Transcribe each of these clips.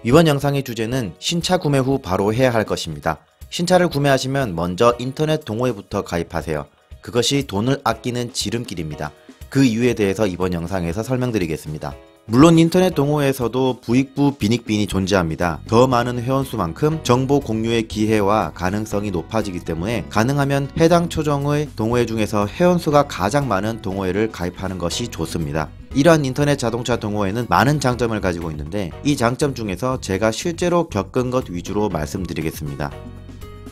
이번 영상의 주제는 신차 구매 후 바로 해야 할 것입니다. 신차를 구매하시면 먼저 인터넷 동호회부터 가입하세요. 그것이 돈을 아끼는 지름길입니다. 그 이유에 대해서 이번 영상에서 설명드리겠습니다. 물론 인터넷 동호회에서도 부익부 빈익빈이 존재합니다. 더 많은 회원수만큼 정보 공유의 기회와 가능성이 높아지기 때문에 가능하면 해당 초정의 동호회 중에서 회원수가 가장 많은 동호회를 가입하는 것이 좋습니다. 이러한 인터넷 자동차 동호회는 많은 장점을 가지고 있는데 이 장점 중에서 제가 실제로 겪은 것 위주로 말씀드리겠습니다.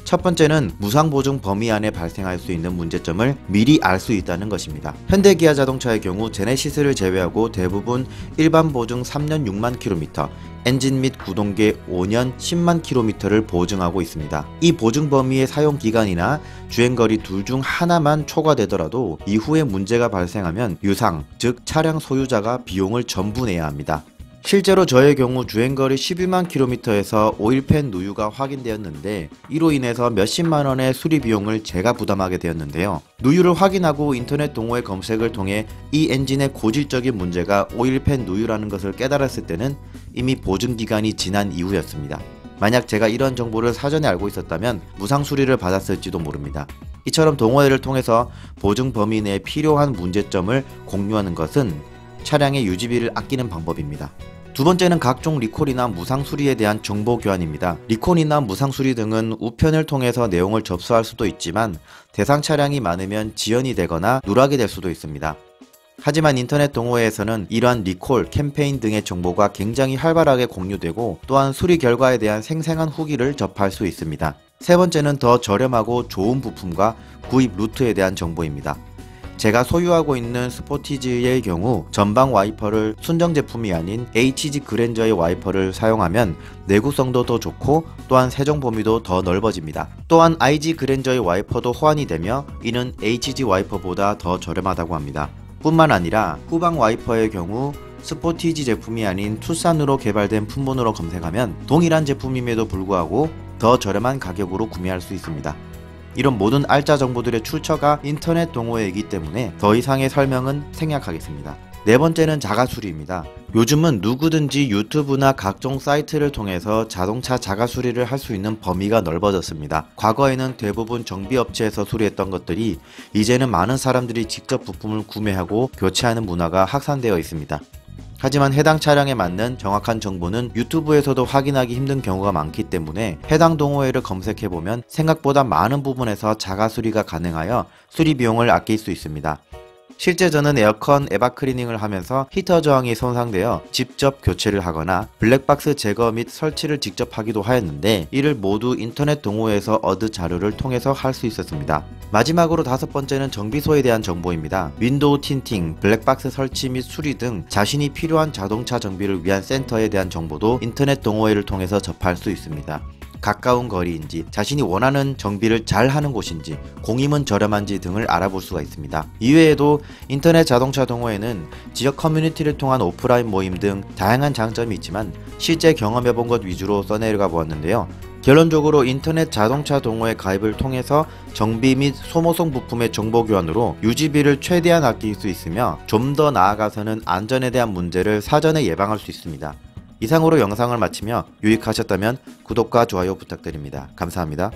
첫 번째는 무상보증 범위 안에 발생할 수 있는 문제점을 미리 알 수 있다는 것입니다. 현대기아자동차의 경우 제네시스를 제외하고 대부분 일반 보증 3년 6만 킬로미터, 엔진 및 구동계 5년 10만 킬로미터를 보증하고 있습니다. 이 보증 범위의 사용 기간이나 주행거리 둘 중 하나만 초과되더라도 이후에 문제가 발생하면 유상, 즉 차량 소유자가 비용을 전부 내야 합니다. 실제로 저의 경우 주행거리 11만 킬로미터에서 오일팬 누유가 확인되었는데 이로 인해서 몇십만원의 수리 비용을 제가 부담하게 되었는데요. 누유를 확인하고 인터넷 동호회 검색을 통해 이 엔진의 고질적인 문제가 오일팬 누유라는 것을 깨달았을 때는 이미 보증기간이 지난 이후였습니다. 만약 제가 이런 정보를 사전에 알고 있었다면 무상 수리를 받았을지도 모릅니다. 이처럼 동호회를 통해서 보증 범위 내에 필요한 문제점을 공유하는 것은 차량의 유지비를 아끼는 방법입니다. 두 번째는 각종 리콜이나 무상 수리에 대한 정보 교환입니다. 리콜이나 무상 수리 등은 우편을 통해서 내용을 접수할 수도 있지만 대상 차량이 많으면 지연이 되거나 누락이 될 수도 있습니다. 하지만 인터넷 동호회에서는 이러한 리콜, 캠페인 등의 정보가 굉장히 활발하게 공유되고 또한 수리 결과에 대한 생생한 후기를 접할 수 있습니다. 세 번째는 더 저렴하고 좋은 부품과 구입 루트에 대한 정보입니다. 제가 소유하고 있는 스포티지의 경우 전방 와이퍼를 순정 제품이 아닌 HG 그랜저의 와이퍼를 사용하면 내구성도 더 좋고 또한 세정 범위도 더 넓어집니다. 또한 IG 그랜저의 와이퍼도 호환이 되며 이는 HG 와이퍼보다 더 저렴하다고 합니다. 뿐만 아니라 후방 와이퍼의 경우 스포티지 제품이 아닌 투싼으로 개발된 품번호로 검색하면 동일한 제품임에도 불구하고 더 저렴한 가격으로 구매할 수 있습니다. 이런 모든 알짜 정보들의 출처가 인터넷 동호회이기 때문에 더 이상의 설명은 생략하겠습니다. 네 번째는 자가수리입니다. 요즘은 누구든지 유튜브나 각종 사이트를 통해서 자동차 자가수리를 할 수 있는 범위가 넓어졌습니다. 과거에는 대부분 정비업체에서 수리했던 것들이 이제는 많은 사람들이 직접 부품을 구매하고 교체하는 문화가 확산되어 있습니다. 하지만 해당 차량에 맞는 정확한 정보는 유튜브에서도 확인하기 힘든 경우가 많기 때문에 해당 동호회를 검색해보면 생각보다 많은 부분에서 자가수리가 가능하여 수리 비용을 아낄 수 있습니다. 실제 저는 에어컨 에바클리닝을 하면서 히터 저항이 손상되어 직접 교체를 하거나 블랙박스 제거 및 설치를 직접 하기도 하였는데 이를 모두 인터넷 동호회에서 얻은 자료를 통해서 할 수 있었습니다. 마지막으로 다섯 번째는 정비소에 대한 정보입니다. 윈도우 틴팅, 블랙박스 설치 및 수리 등 자신이 필요한 자동차 정비를 위한 센터에 대한 정보도 인터넷 동호회를 통해서 접할 수 있습니다. 가까운 거리인지, 자신이 원하는 정비를 잘 하는 곳인지, 공임은 저렴한지 등을 알아볼 수가 있습니다. 이외에도 인터넷 자동차 동호회는 지역 커뮤니티를 통한 오프라인 모임 등 다양한 장점이 있지만 실제 경험해본 것 위주로 써내려가 보았는데요. 결론적으로 인터넷 자동차 동호회 가입을 통해서 정비 및 소모성 부품의 정보 교환으로 유지비를 최대한 아낄 수 있으며 좀 더 나아가서는 안전에 대한 문제를 사전에 예방할 수 있습니다. 이상으로 영상을 마치며 유익하셨다면 구독과 좋아요 부탁드립니다. 감사합니다.